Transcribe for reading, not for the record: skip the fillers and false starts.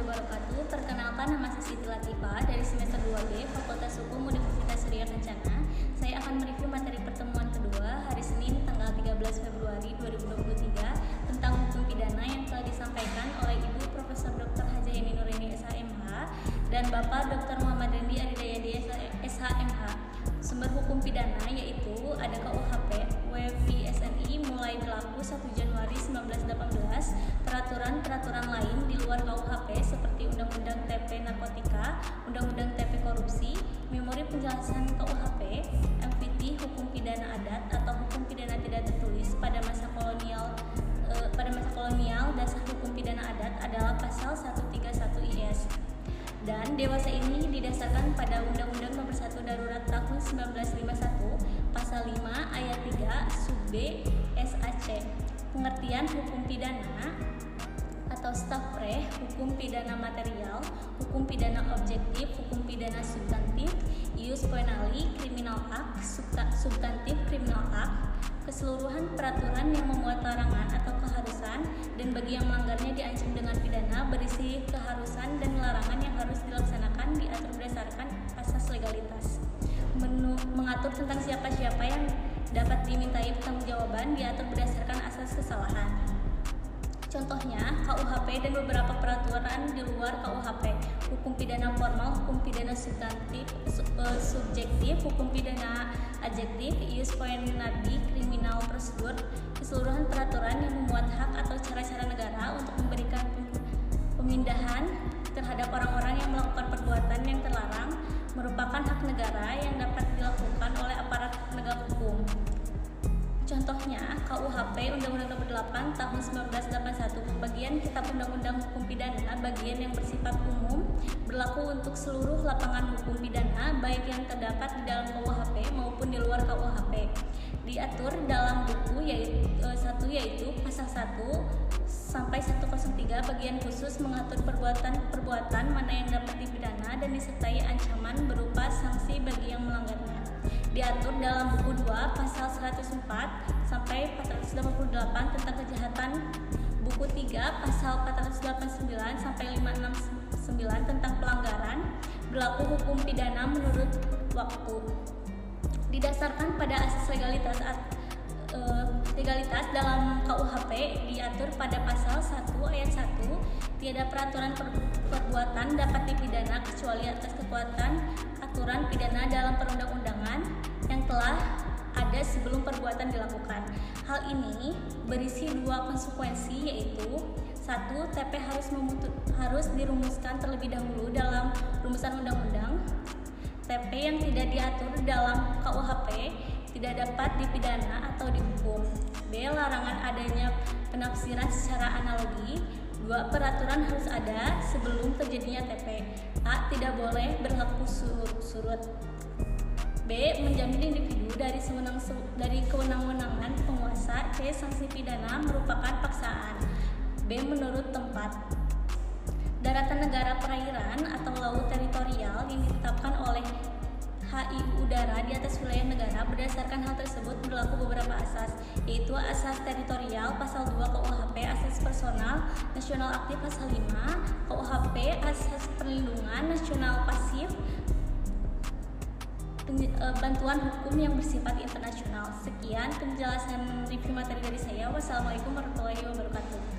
wabarakatuh. Perkenalkan, nama saya Siti Latifah dari semester 2B Fakultas Hukum Universitas Surya Kencana. Saya akan mereview materi pertemuan kedua hari Senin tanggal 13 Februari 2023 tentang hukum pidana yang telah disampaikan oleh Ibu Profesor Dr. Hajah Yani Nurini SHMH dan Bapak Dr. Muhammad Rendi Aridayadi SHMH. Sumber hukum pidana yaitu ada KUHP WPSNI mulai berlaku 1 Januari 1918, peraturan lain di luar KUHP seperti Undang-Undang TP Narkotika, Undang-Undang TP Korupsi, Memori Penjelasan KUHP, MVT Hukum Pidana Adat atau Hukum Pidana Tidak Tertulis pada masa kolonial, dasar hukum pidana adat adalah pasal 131 IS. Dan dewasa ini didasarkan pada Undang-Undang Nomor 1 Darurat Tahun 1951, Pasal 5 Ayat 3 Sub B SAC. Pengertian hukum pidana atau staf-pre, hukum pidana material, hukum pidana objektif, hukum pidana substantif, ius poenali, criminal act, substantif criminal act, keseluruhan peraturan yang memuat larangan atau keharusan dan bagi yang melanggarnya diancam dengan pidana berisi keharusan dan larangan yang harus dilaksanakan diatur berdasarkan asas legalitas. Mengatur tentang siapa-siapa yang dapat dimintai pertanggungjawaban diatur berdasarkan asas kesalahan. Contohnya, KUHP dan beberapa peraturan di luar KUHP, hukum pidana formal, hukum pidana subjektif, hukum pidana adjektif, ius poenadi, criminal prosedur, keseluruhan peraturan yang memuat hak atau cara-cara negara untuk memberikan pemindahan terhadap orang-orang yang melakukan perbuatan yang terlarang merupakan hak negara yang dapat dilakukan oleh aparat penegak hukum. Contohnya, KUHP Undang-Undang Nomor 8 Tahun 1981 Pembagian Kitab Undang-Undang Hukum Pidana bagian yang bersifat umum berlaku untuk seluruh lapangan hukum pidana baik yang terdapat di dalam KUHP maupun di luar KUHP. Diatur dalam buku yaitu pasal 1 sampai 103 bagian khusus mengatur perbuatan mana yang dapat dipidana dan disertai ancaman berupa sanksi bagi yang melanggarnya. Diatur dalam buku 2 pasal 104 sampai 488 tentang kejahatan, buku 3 pasal 489 sampai 569 tentang pelanggaran, berlaku hukum pidana menurut waktu. Didasarkan pada asas legalitas dalam KUHP diatur pada pasal 1 ayat 1, tiada peraturan perbuatan dapat dipidana kecuali atas kekuatan aturan pidana dalam perundang-undangan yang telah ada sebelum perbuatan dilakukan. Hal ini berisi dua konsekuensi yaitu 1. TP harus dirumuskan terlebih dahulu dalam rumusan undang-undang. TP yang tidak diatur dalam KUHP tidak dapat dipidana atau dihukum. B. Larangan adanya penafsiran secara analogi. 2. Peraturan harus ada sebelum terjadinya TP. A. Tidak boleh berlaku surut. B. Menjamin individu dari kewenang-wenangan penguasa. C. Sanksi pidana merupakan paksaan. B. Menurut tempat. Daratan negara perairan atau laut teritorial yang ditetapkan oleh HIU udara di atas wilayah negara. Berdasarkan hal tersebut berlaku beberapa asas, yaitu asas teritorial pasal 2 KUHP, asas personal nasional aktif pasal 5 KUHP, asas perlindungan nasional pasif, bantuan hukum yang bersifat internasional. Sekian penjelasan review materi dari saya. Wassalamualaikum warahmatullahi wabarakatuh.